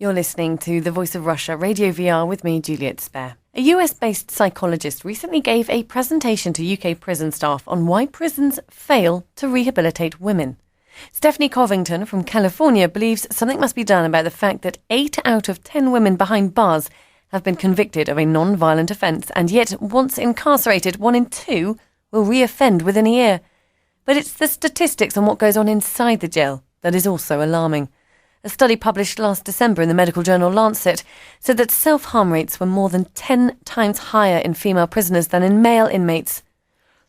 You're listening to The Voice of Russia, Radio VR, with me, Juliet Spare. A US-based psychologist recently gave a presentation to UK prison staff on why prisons fail to rehabilitate women. Stephanie Covington from California believes something must be done about the fact that 8 out of 10 women behind bars have been convicted of a non-violent offence, and yet, once incarcerated, 1 in 2 will re-offend within a year. But it's the statistics on what goes on inside the jail that is also alarming. A study published last December in the medical journal Lancet said that self-harm rates were more than 10 times higher in female prisoners than in male inmates.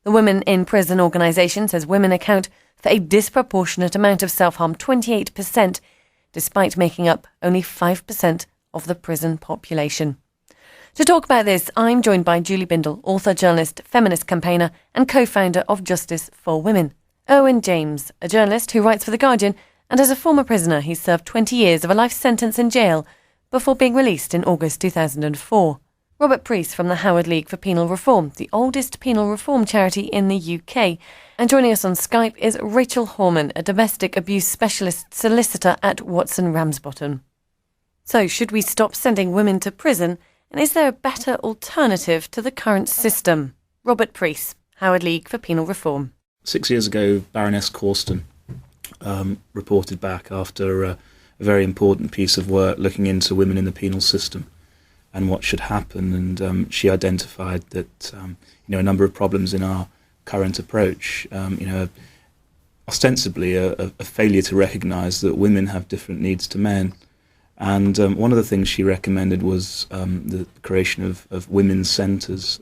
The Women in Prison organisation says women account for a disproportionate amount of self-harm, 28%, despite making up only 5% of the prison population. To talk about this, I'm joined by Julie Bindel, author, journalist, feminist campaigner and co-founder of Justice for Women. Erwin James, a journalist who writes for The Guardian, and as a former prisoner, he served 20 years of a life sentence in jail before being released in August 2004. Robert Preece from the Howard League for Penal Reform, the oldest penal reform charity in the UK. And joining us on Skype is Rachel Horman, a domestic abuse specialist solicitor at Wastson Ramsbottom. So, should we stop sending women to prison? And is there a better alternative to the current system? Robert Preece, Howard League for Penal Reform. 6 years ago, Baroness Corston reported back after a very important piece of work looking into women in the penal system and what should happen. And she identified that a number of problems in our current approach. Ostensibly a failure to recognise that women have different needs to men. And one of the things she recommended was the creation of women's centres,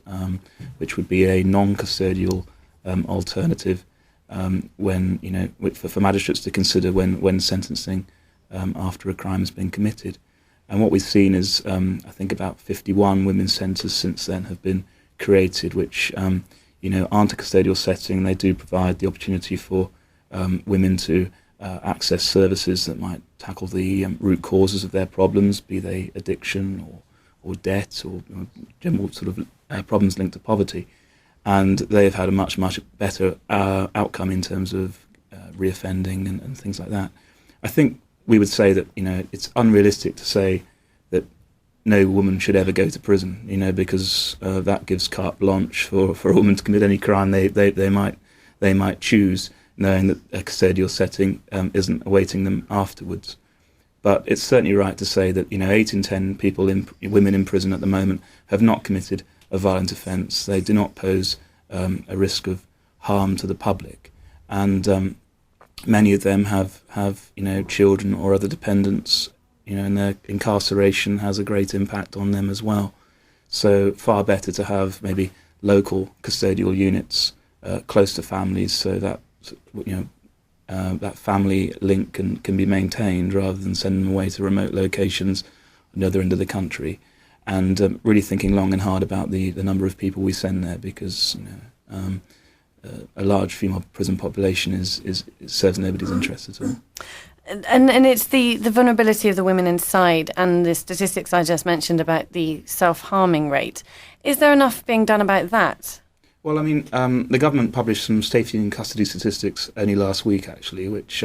which would be a non-custodial alternative for magistrates to consider when sentencing after a crime has been committed. And what we've seen is, I think about 51 women's centres since then have been created, which aren't a custodial setting. They do provide the opportunity for women to access services that might tackle the root causes of their problems, be they addiction or debt or general sort of problems linked to poverty. And they've had a much better outcome in terms of reoffending and things like that. I think we would say that it's unrealistic to say that no woman should ever go to prison, because that gives carte blanche for a woman to commit any crime they might choose, knowing that a custodial setting isn't awaiting them afterwards. But it's certainly right to say that 8 in 10 women in prison at the moment have not committed a violent offence. They do not pose a risk of harm to the public, and many of them have children or other dependents, and their incarceration has a great impact on them as well. So far better to have maybe local custodial units close to families, so that that family link can be maintained, rather than sending them away to remote locations on the other end of the country. And really thinking long and hard about the number of people we send there, because a large female prison population serves nobody's interest at all. And it's the vulnerability of the women inside, and the statistics I just mentioned about the self-harming rate. Is there enough being done about that? Well, the government published some safety and custody statistics only last week, actually, which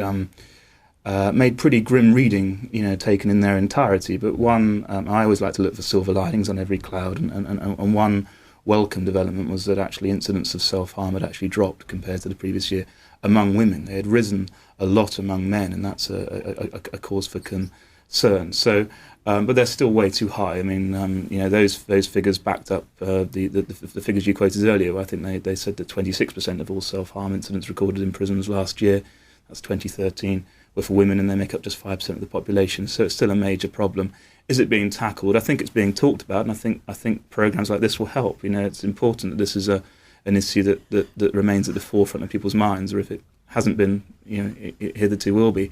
made pretty grim reading, taken in their entirety. But one, I always like to look for silver linings on every cloud, and one welcome development was that actually incidents of self-harm had actually dropped compared to the previous year among women. They had risen a lot among men, and that's a cause for concern. So, but they're still way too high. Those figures backed up the figures you quoted earlier. I think they said that 26% of all self-harm incidents recorded in prisons last year, that's 2013, were for women, and they make up just 5% of the population. So it's still a major problem. Is it being tackled? I think it's being talked about, and I think programs like this will help. It's important that this is an issue that remains at the forefront of people's minds, or if it hasn't been, it hitherto will be.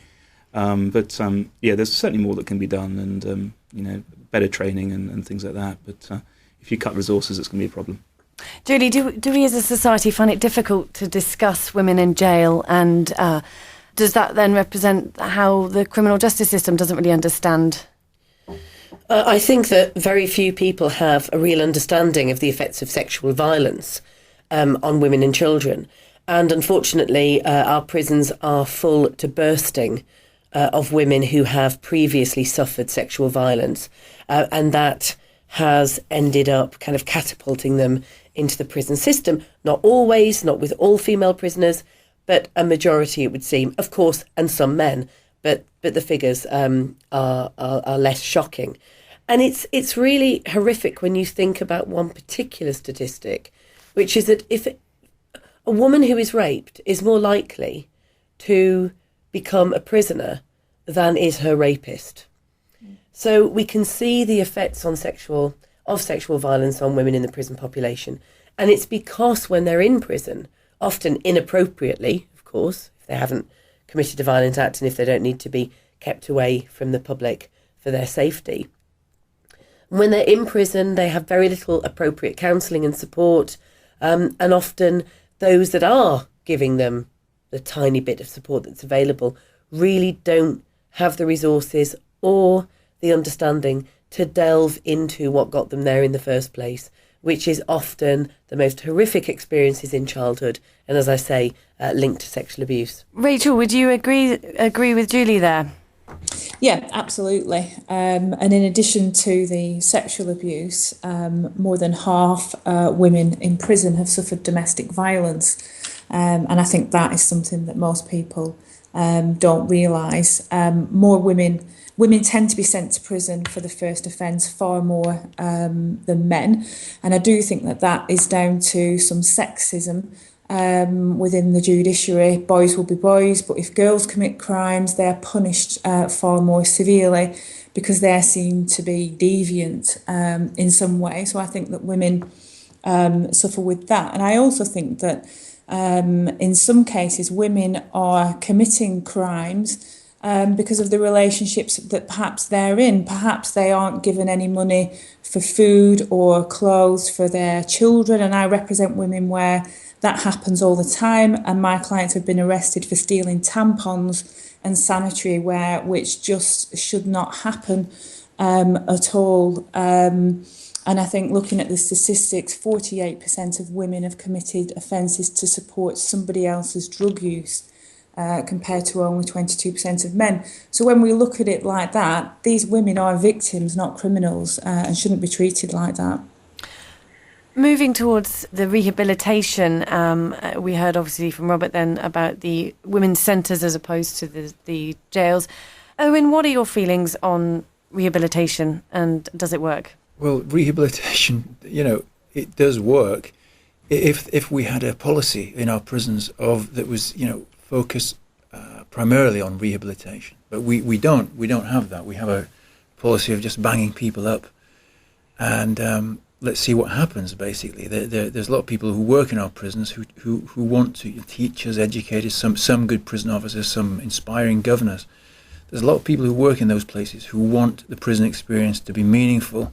But there's certainly more that can be done, and better training and things like that. But if you cut resources, it's going to be a problem. Julie, do we as a society find it difficult to discuss women in jail, and does that then represent how the criminal justice system doesn't really understand? I think that very few people have a real understanding of the effects of sexual violence on women and children. And unfortunately, our prisons are full to bursting of women who have previously suffered sexual violence, and that has ended up kind of catapulting them into the prison system. Not always, not with all female prisoners, but a majority, it would seem, of course, and some men. But the figures are less shocking. And it's really horrific when you think about one particular statistic, which is that if a woman who is raped is more likely to become a prisoner than is her rapist. So we can see the effects on sexual violence on women in the prison population. And it's because when they're in prison, often inappropriately, of course, if they haven't committed a violent act and if they don't need to be kept away from the public for their safety. When they're in prison, they have very little appropriate counselling and support, and often those that are giving them the tiny bit of support that's available really don't have the resources or the understanding to delve into what got them there in the first place, which is often the most horrific experiences in childhood, and as I say, linked to sexual abuse. Rachel, would you agree with Julie there? Yeah, absolutely. And in addition to the sexual abuse, more than half women in prison have suffered domestic violence. And I think that is something that most people don't realise. More women tend to be sent to prison for the first offence far more than men. And I do think that is down to some sexism within the judiciary. Boys will be boys, but if girls commit crimes, they're punished far more severely because they're seen to be deviant in some way. So I think that women suffer with that. And I also think that in some cases women are committing crimes because of the relationships that perhaps they're in. Perhaps they aren't given any money for food or clothes for their children, and I represent women where that happens all the time, and my clients have been arrested for stealing tampons and sanitary ware, which just should not happen at all. And I think looking at the statistics, 48% of women have committed offences to support somebody else's drug use, compared to only 22% of men. So when we look at it like that, these women are victims, not criminals, and shouldn't be treated like that. Moving towards the rehabilitation, we heard obviously from Robert then about the women's centres as opposed to the jails. Erwin, what are your feelings on rehabilitation, and does it work? Well, rehabilitation, it does work if we had a policy in our prisons that was, focused primarily on rehabilitation. But we don't have that. We have a policy of just banging people up and let's see what happens, basically. There's a lot of people who work in our prisons who want to, teachers, educators, some good prison officers, some inspiring governors. There's a lot of people who work in those places who want the prison experience to be meaningful,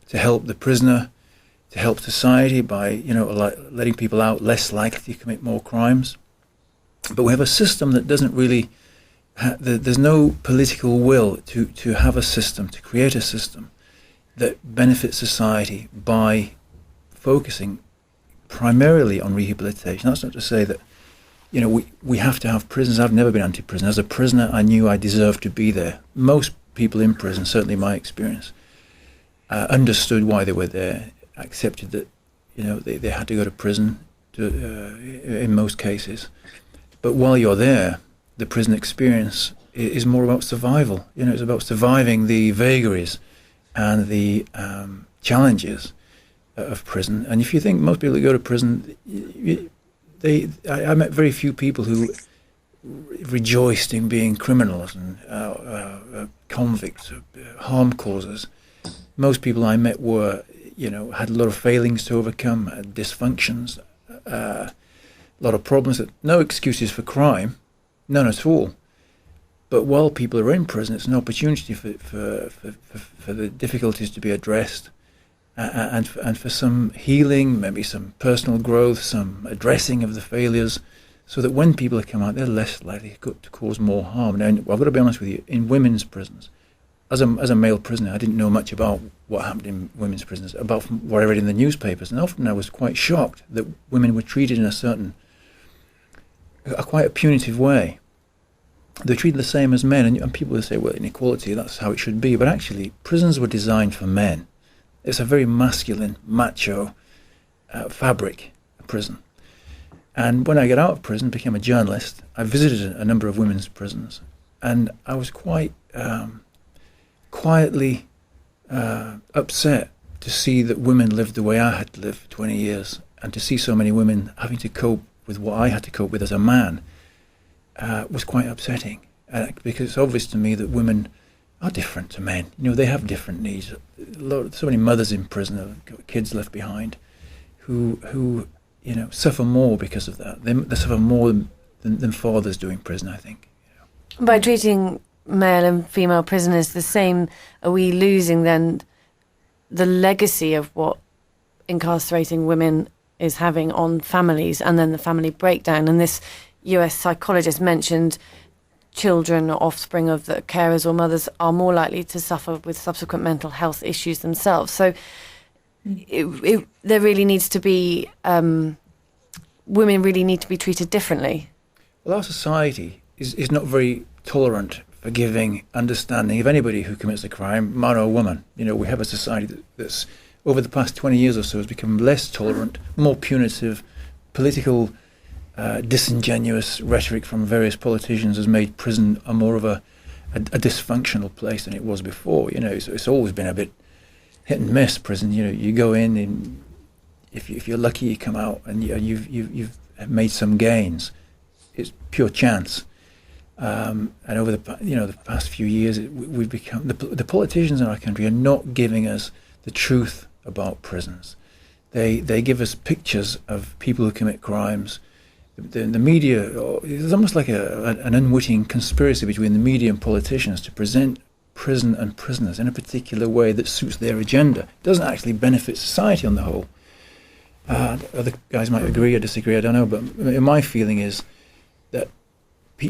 to help the prisoner, to help society by, letting people out less likely to commit more crimes. But we have a system that doesn't really, there's no political will to have a system, to create a system that benefits society by focusing primarily on rehabilitation. That's not to say that, we have to have prisons. I've never been anti-prison. As a prisoner, I knew I deserved to be there. Most people in prison, certainly my experience, understood why they were there, accepted that, they had to go to prison in most cases. But while you're there, the prison experience is more about survival. It's about surviving the vagaries and the challenges of prison. And if you think most people that go to prison, I met very few people who rejoiced in being criminals and convicts, harm causers. Most people I met were, had a lot of failings to overcome, dysfunctions, a lot of problems, no excuses for crime, none at all. But while people are in prison, it's an opportunity for the difficulties to be addressed, and for some healing, maybe some personal growth, some addressing of the failures, so that when people come out, they're less likely to cause more harm. Now, I've got to be honest with you, in women's prisons, as a male prisoner, I didn't know much about what happened in women's prisons, about from what I read in the newspapers, and often I was quite shocked that women were treated in quite a punitive way. they're treated the same as men. And people will say, well, inequality, that's how it should be. But actually, prisons were designed for men. It's a very masculine, macho fabric, a prison. And when I got out of prison, became a journalist, I visited a number of women's prisons. And I was quite quietly upset to see that women lived the way I had lived for 20 years, and to see so many women having to cope with what I had to cope with as a man was quite upsetting. Because it's obvious to me that women are different to men. They have different needs. So many mothers in prison have got kids left behind who suffer more because of that. They suffer more than fathers do in prison, I think. By treating male and female prisoners the same, are we losing then the legacy of what incarcerating women is having on families, and then the family breakdown? And this US psychologist mentioned children or offspring of the carers or mothers are more likely to suffer with subsequent mental health issues themselves. So there really needs to be, women really need to be treated differently. Well, our society is not very tolerant, forgiving, understanding of anybody who commits a crime, man or woman. We have a society that's over the past 20 years or so has become less tolerant, more punitive. Political disingenuous rhetoric from various politicians has made prison a more of a dysfunctional place than it was before. It's always been a bit hit and miss, prison. You go in, and if you're lucky, you come out and you've made some gains. It's pure chance. And over the past few years, we've become the politicians in our country are not giving us the truth about prisons. They give us pictures of people who commit crimes. The media, there's almost like an unwitting conspiracy between the media and politicians to present prison and prisoners in a particular way that suits their agenda. It doesn't actually benefit society on the whole. Other guys might agree or disagree, I don't know, but my feeling is that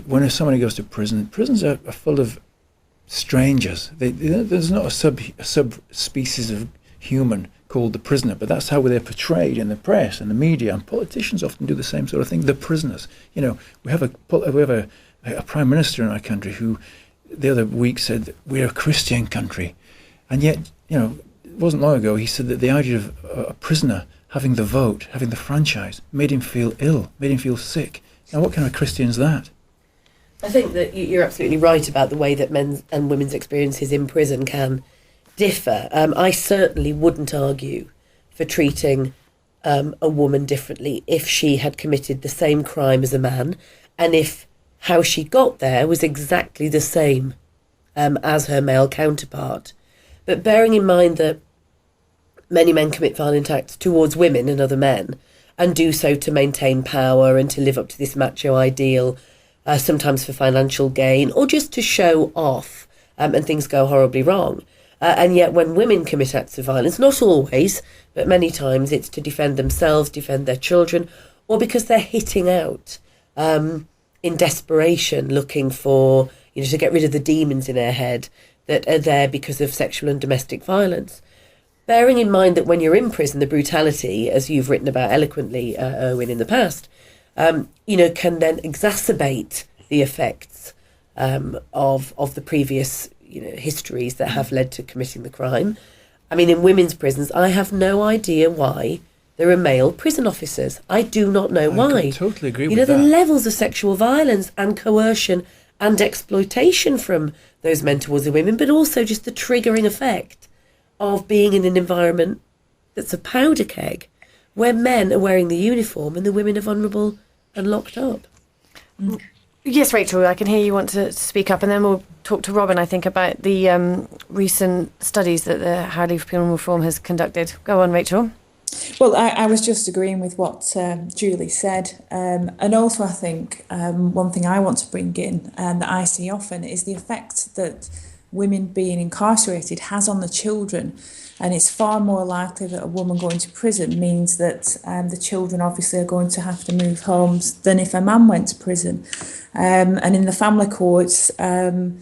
when somebody goes to prison, prisons are full of strangers. There's not a subspecies of human called the prisoner, but that's how they're portrayed in the press and the media, and politicians often do the same sort of thing. The prisoners. We have a prime minister in our country who the other week said that we're a Christian country, and yet it wasn't long ago he said that the idea of a prisoner having the vote, having the franchise, made him feel ill, made him feel sick. Now, what kind of Christian is that? I think that you're absolutely right about the way that men's and women's experiences in prison can differ. I certainly wouldn't argue for treating a woman differently if she had committed the same crime as a man, and if how she got there was exactly the same as her male counterpart. But bearing in mind that many men commit violent acts towards women and other men, and do so to maintain power and to live up to this macho ideal, sometimes for financial gain or just to show off, and things go horribly wrong. And yet when women commit acts of violence, not always, but many times it's to defend themselves, defend their children, or because they're hitting out in desperation, looking for, to get rid of the demons in their head that are there because of sexual and domestic violence. Bearing in mind that when you're in prison, the brutality, as you've written about eloquently, Erwin, in the past, can then exacerbate the effects of the previous histories that have led to committing the crime. I mean, in women's prisons, I have no idea why there are male prison officers. I do not know why. I totally agree with that. The levels of sexual violence and coercion and exploitation from those men towards the women, but also just the triggering effect of being in an environment that's a powder keg, where men are wearing the uniform and the women are vulnerable and locked up. Yes, Rachel, I can hear you want to speak up, and then we'll talk to Robin, I think, about the recent studies that the Harley for Penal Reform has conducted. Go on, Rachel. Well, I was just agreeing with what Julie said. And also, I think one thing I want to bring in, and that I see often, is the effect that women being incarcerated has on the children. And it's far more likely that a woman going to prison means that the children obviously are going to have to move homes than if a man went to prison. And in the family courts, the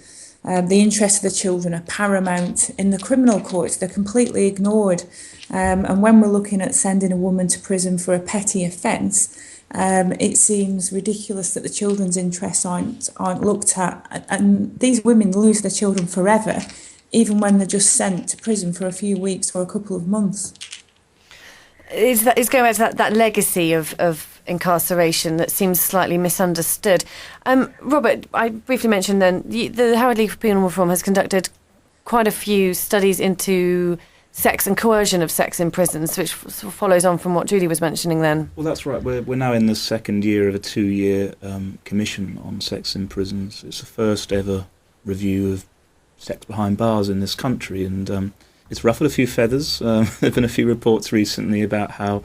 interests of the children are paramount. In the criminal courts, they're completely ignored. And when we're looking at sending a woman to prison for a petty offence, It seems ridiculous that the children's interests aren't looked at, and these women lose their children forever, even when they're just sent to prison for a few weeks or a couple of months. It's going back to that legacy of incarceration that seems slightly misunderstood. Robert, I briefly mentioned then the Howard League for Penal Reform has conducted quite a few studies into sex and coercion of sex in prisons, which sort of follows on from what Julie was mentioning then. Well, that's right. We're now in the second year of a 2-year commission on sex in prisons. It's the first ever review of sex behind bars in this country, and it's ruffled a few feathers. There have been a few reports recently about how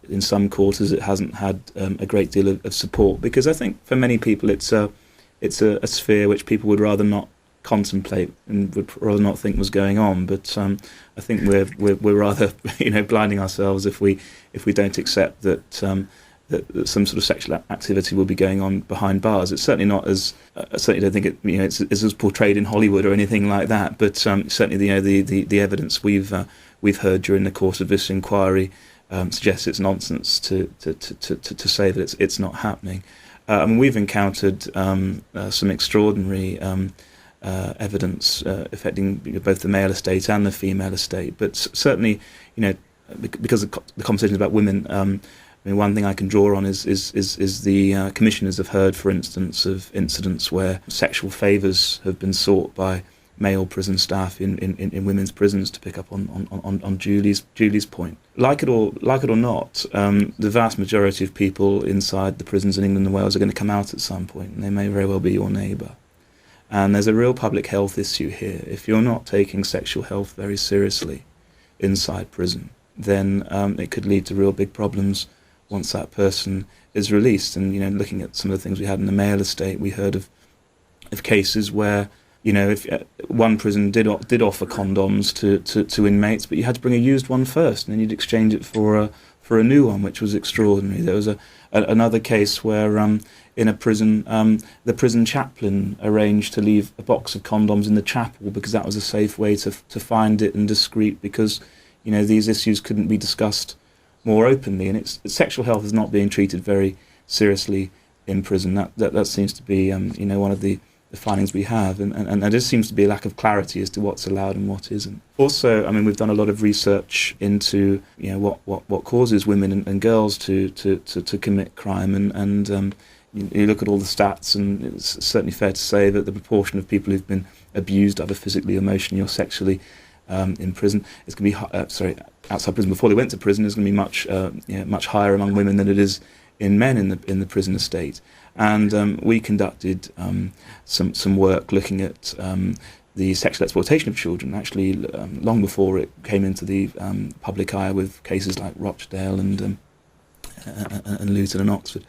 in some quarters it hasn't had a great deal of support, because I think for many people it's a sphere which people would rather not contemplate and would rather not think was going on. But I think we're rather blinding ourselves if we don't accept that that some sort of sexual activity will be going on behind bars. It's certainly not as I certainly don't think it's as portrayed in Hollywood or anything like that. But certainly the evidence we've heard during the course of this inquiry suggests it's nonsense to say that it's not happening. We've encountered some extraordinary evidence affecting both the male estate and the female estate. But certainly, because the conversation is about women. One thing I can draw on is the commissioners have heard, for instance, of incidents where sexual favours have been sought by male prison staff in women's prisons, to pick up on Julie's point. Like it or not, the vast majority of people inside the prisons in England and Wales are going to come out at some point, and they may very well be your neighbour. And there's a real public health issue here. If you're not taking sexual health very seriously inside prison, then it could lead to real big problems once that person is released. And looking at some of the things we had in the male estate, we heard of cases where if one prison did offer condoms to inmates, but you had to bring a used one first, and then you'd exchange it for a new one, which was extraordinary. There was another case where in a prison, the prison chaplain arranged to leave a box of condoms in the chapel because that was a safe way to find it and discreet, because these issues couldn't be discussed more openly, and sexual health is not being treated very seriously in prison. That seems to be one of the findings we have, and there just seems to be a lack of clarity as to what's allowed and what isn't. Also, we've done a lot of research into what causes women and girls to commit crime, and you look at all the stats, and it's certainly fair to say that the proportion of people who've been abused, either physically, emotionally, or sexually, in prison, it's going to be outside prison before they went to prison, is going to be much higher among women than it is in men in the prison estate. And we conducted some work looking at the sexual exploitation of children, actually long before it came into the public eye, with cases like Rochdale and Luton and Oxford.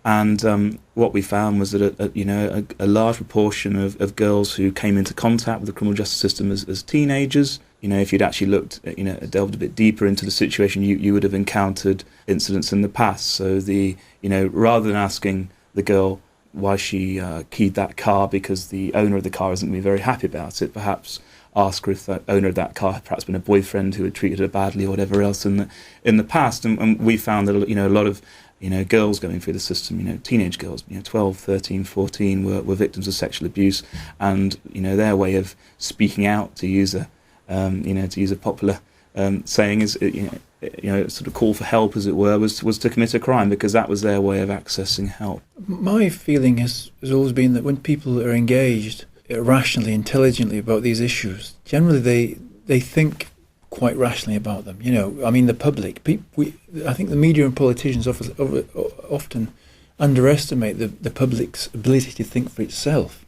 And what we found was that a large proportion of girls who came into contact with the criminal justice system as teenagers, if you'd actually delved a bit deeper into the situation, you would have encountered incidents in the past. So rather than asking the girl why she keyed that car because the owner of the car isn't going to be very happy about it, perhaps ask her if the owner of that car had perhaps been a boyfriend who had treated her badly or whatever else in the past. And we found that a lot of girls going through the system, teenage girls, 12, 13, 14, were victims of sexual abuse, and their way of speaking out, to use a popular saying, is sort of call for help, as it were, was to commit a crime, because that was their way of accessing help. My feeling has always been that when people are engaged rationally, intelligently about these issues, generally they think quite rationally about them. The public, I think the media and politicians often underestimate the public's ability to think for itself.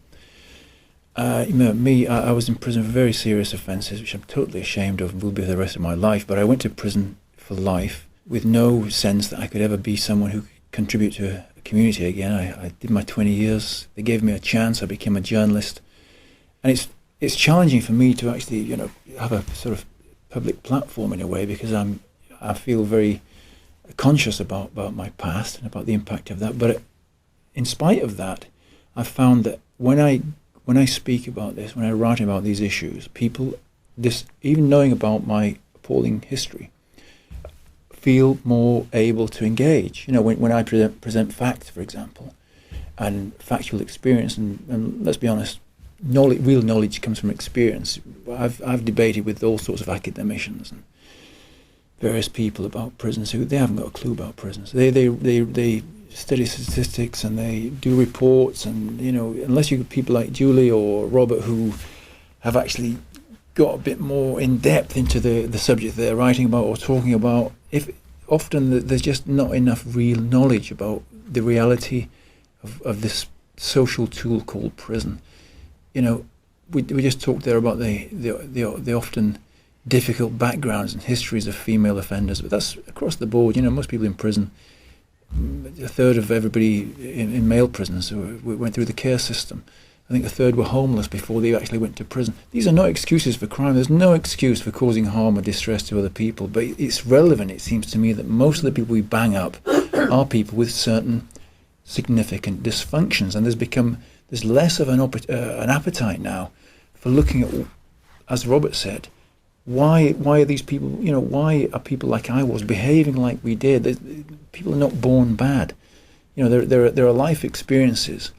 I was in prison for very serious offences, which I'm totally ashamed of and will be for the rest of my life, but I went to prison for life with no sense that I could ever be someone who could contribute to a community again. I did my 20 years, they gave me a chance, I became a journalist, and it's challenging for me to actually have a sort of public platform in a way, because I feel very conscious about my past and about the impact of that. But in spite of that, I've found that when I speak about this, when I write about these issues, people, even knowing about my appalling history, feel more able to engage. You know, when I present facts, for example, and factual experience, and let's be honest, real knowledge comes from experience. I've debated with all sorts of academicians and various people about prisons who they haven't got a clue about prisons. They study statistics and they do reports, and you know, unless you get people like Julie or Robert who have actually got a bit more in depth into the subject they're writing about or talking about, often there's just not enough real knowledge about the reality of this social tool called prison. You know, we just talked there about the often difficult backgrounds and histories of female offenders, but that's across the board. You know, most people in prison, a third of everybody in male prisons went through the care system. I think a third were homeless before they actually went to prison. These are not excuses for crime. There's no excuse for causing harm or distress to other people, but it's relevant, it seems to me, that most of the people we bang up are people with certain significant dysfunctions, and there's less of an appetite now for looking at, as Robert said, why are these people, you know, why are people like I was behaving like we did? People are not born bad. You know, there are life experiences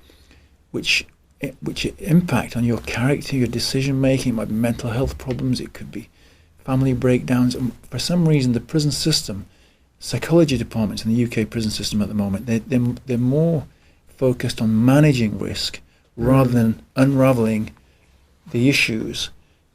which impact on your character, your decision making. It might be mental health problems, it could be family breakdowns, and for some reason the prison system, psychology departments in the UK prison system at the moment, they're more focused on managing risk rather than unravelling the issues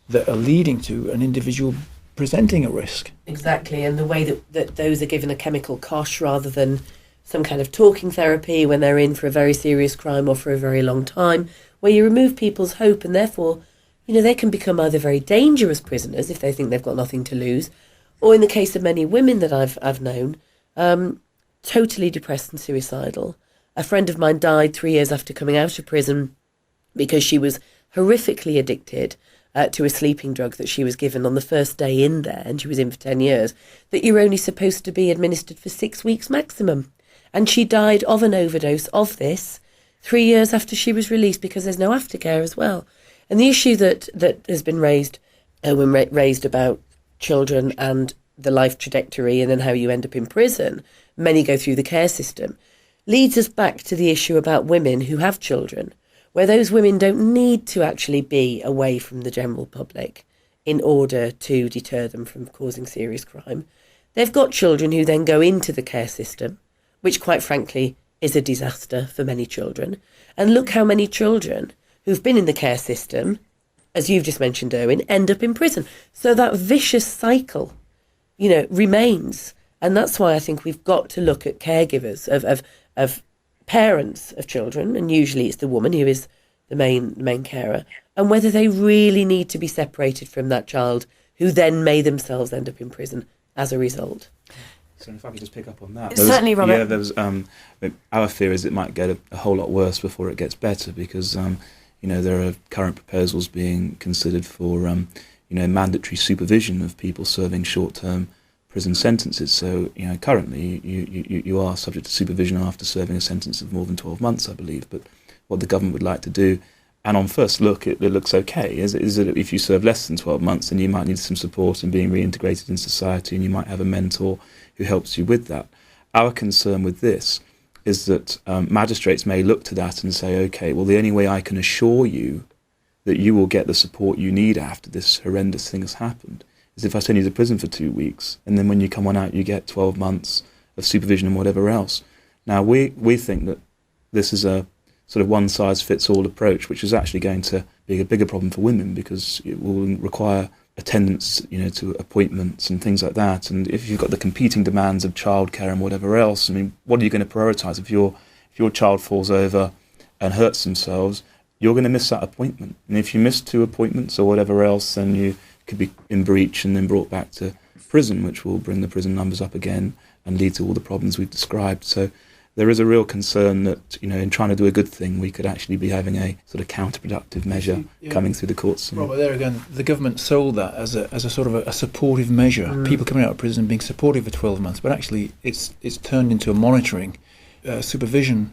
that are leading to an individual presenting a risk. Exactly, and the way that those are given a chemical cosh rather than some kind of talking therapy when they're in for a very serious crime or for a very long time, where you remove people's hope, and therefore, you know, they can become either very dangerous prisoners if they think they've got nothing to lose, or in the case of many women that I've known, totally depressed and suicidal. A friend of mine died 3 years after coming out of prison because she was horrifically addicted to a sleeping drug that she was given on the first day in there, and she was in for 10 years, that you're only supposed to be administered for 6 weeks maximum. And she died of an overdose of this 3 years after she was released, because there's no aftercare as well. And the issue that has been raised, raised about children and the life trajectory and then how you end up in prison, many go through the care system, leads us back to the issue about women who have children, where those women don't need to actually be away from the general public in order to deter them from causing serious crime. They've got children who then go into the care system, which quite frankly is a disaster for many children. And look how many children who've been in the care system, as you've just mentioned, Erwin, end up in prison. So that vicious cycle, you know, remains. And that's why I think we've got to look at caregivers of parents of children, and usually it's the woman who is the main carer, and whether they really need to be separated from that child who then may themselves end up in prison as a result. So if I could just pick up on that. Certainly, Robert. Yeah, there was, our fear is it might get a whole lot worse before it gets better, because you know, there are current proposals being considered for you know, mandatory supervision of people serving short-term prison sentences. So, you know, currently you are subject to supervision after serving a sentence of more than 12 months, I believe. But what the government would like to do, and on first look it looks okay, is that if you serve less than 12 months, then you might need some support in being reintegrated in society, and you might have a mentor who helps you with that. Our concern with this is that magistrates may look to that and say, okay, well, the only way I can assure you that you will get the support you need after this horrendous thing has happened is if I send you to prison for 2 weeks, and then when you come on out you get 12 months of supervision and whatever else. Now, we think that this is a sort of one-size-fits-all approach, which is actually going to be a bigger problem for women, because it will require attendance, you know, to appointments and things like that. And if you've got the competing demands of childcare and whatever else, I mean, what are you going to prioritise? If your child falls over and hurts themselves, you're going to miss that appointment. And if you miss 2 appointments or whatever else, then you could be in breach and then brought back to prison, which will bring the prison numbers up again and lead to all the problems we've described. So there is a real concern that, you know, in trying to do a good thing, we could actually be having a sort of counterproductive measure coming through the courts. Robert, there again, the government sold that as a sort of a supportive measure. People coming out of prison being supported for 12 months, but actually it's turned into a monitoring, supervision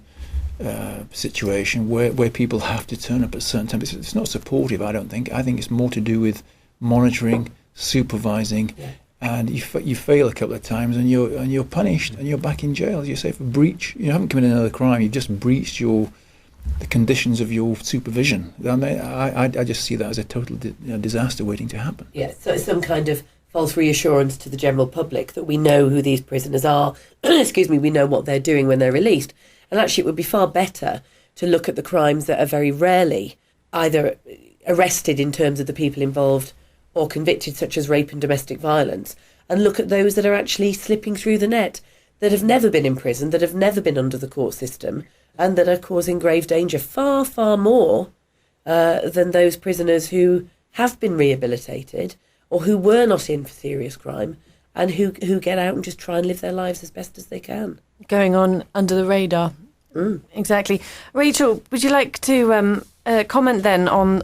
situation where people have to turn up at certain times. It's not supportive, I don't think. I think it's more to do with monitoring, supervising, and you fail a couple of times, and you're punished, and you're back in jail, as you say, for breach. You haven't committed another crime. You've just breached the conditions of your supervision. I just see that as a total disaster waiting to happen. Yes, so it's some kind of false reassurance to the general public that we know who these prisoners are. Excuse me, we know what they're doing when they're released. And actually, it would be far better to look at the crimes that are very rarely either arrested in terms of the people involved or convicted, such as rape and domestic violence, and look at those that are actually slipping through the net, that have never been in prison, that have never been under the court system, and that are causing grave danger far, far more than those prisoners who have been rehabilitated or who were not in for serious crime and who get out and just try and live their lives as best as they can. Going on under the radar. Exactly. Rachel, would you like to comment then on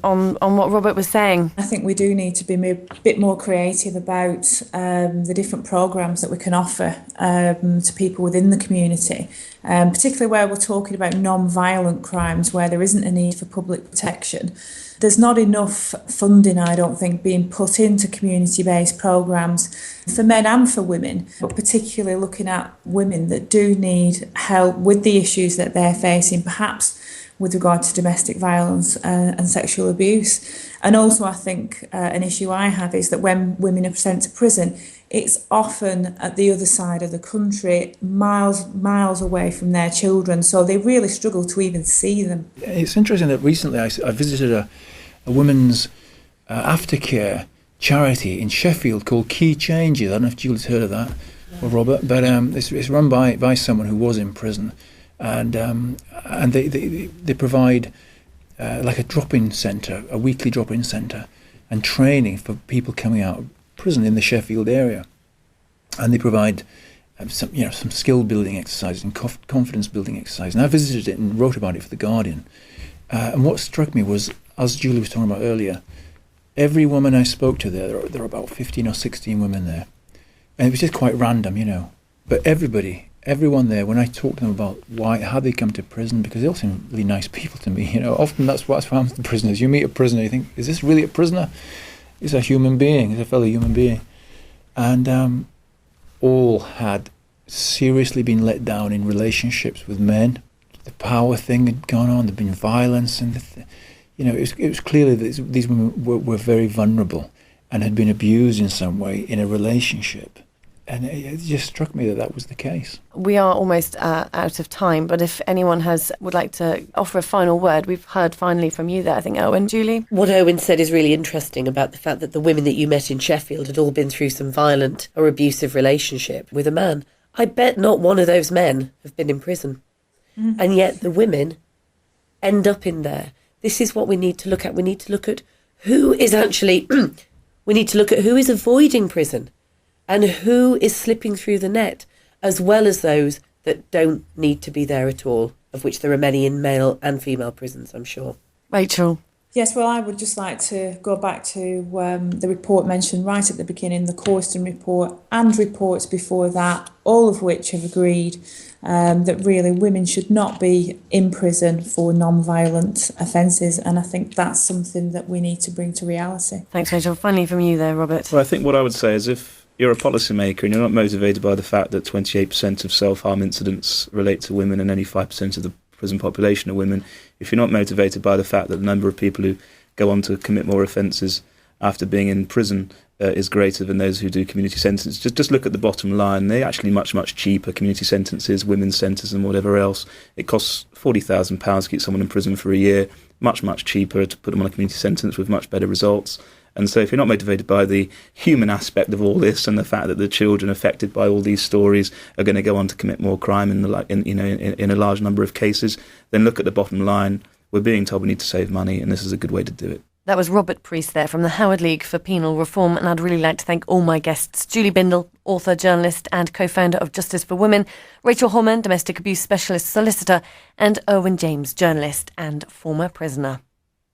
what Robert was saying? I think we do need to be a bit more creative about the different programmes that we can offer to people within the community, particularly where we're talking about non-violent crimes where there isn't a need for public protection. There's not enough funding, I don't think, being put into community-based programmes for men and for women, but particularly looking at women that do need help with the issues that they're facing, perhaps with regard to domestic violence and sexual abuse. And also, I think an issue I have is that when women are sent to prison, it's often at the other side of the country, miles away from their children, so they really struggle to even see them. It's interesting that recently I visited a women's aftercare charity in Sheffield called Key Changes. I don't know if Julie's heard of that, or Robert, but it's run by someone who was in prison, and they provide like a drop-in centre, a weekly drop-in centre, and training for people coming out of prison in the Sheffield area, and they provide some skill building exercises and confidence building exercises. And I visited it and wrote about it for The Guardian. And what struck me was, as Julie was talking about earlier, every woman I spoke to there are about 15 or 16 women there, and it was just quite random, But everyone there, when I talked to them about how they come to prison, because they all seem really nice people to me, often that's what happens to prisoners. You meet a prisoner, you think, is this really a prisoner? He's a human being, he's a fellow human being. And all had seriously been let down in relationships with men. The power thing had gone on, there'd been violence, and it was clearly that these women were very vulnerable and had been abused in some way in a relationship. And it just struck me that was the case. We are almost out of time, but if anyone would like to offer a final word, we've heard finally from you there, I think, Erwin. Julie? What Erwin said is really interesting about the fact that the women that you met in Sheffield had all been through some violent or abusive relationship with a man. I bet not one of those men have been in prison. And yet the women end up in there. This is what we need to look at. We need to look at who is actually, we need to look at who is avoiding prison and who is slipping through the net, as well as those that don't need to be there at all, of which there are many in male and female prisons, I'm sure. Rachel? Yes, well, I would just like to go back to the report mentioned right at the beginning, the Corston report, and reports before that, all of which have agreed that really women should not be in prison for non-violent offences, and I think that's something that we need to bring to reality. Thanks, Rachel. Finally from you there, Robert. Well, I think what I would say is if you're a policymaker and you're not motivated by the fact that 28% of self-harm incidents relate to women and only 5% of the prison population are women, if you're not motivated by the fact that the number of people who go on to commit more offences after being in prison is greater than those who do community sentences, just look at the bottom line. They're actually much cheaper, community sentences, women's sentences and whatever else. It costs £40,000 to keep someone in prison for a year, much cheaper to put them on a community sentence with much better results. And so if you're not motivated by the human aspect of all this and the fact that the children affected by all these stories are going to go on to commit more crime in a large number of cases, then look at the bottom line. We're being told we need to save money, and this is a good way to do it. That was Robert Preece there from the Howard League for Penal Reform, and I'd really like to thank all my guests: Julie Bindel, author, journalist and co-founder of Justice for Women; Rachel Horman, domestic abuse specialist solicitor; and Erwin James, journalist and former prisoner.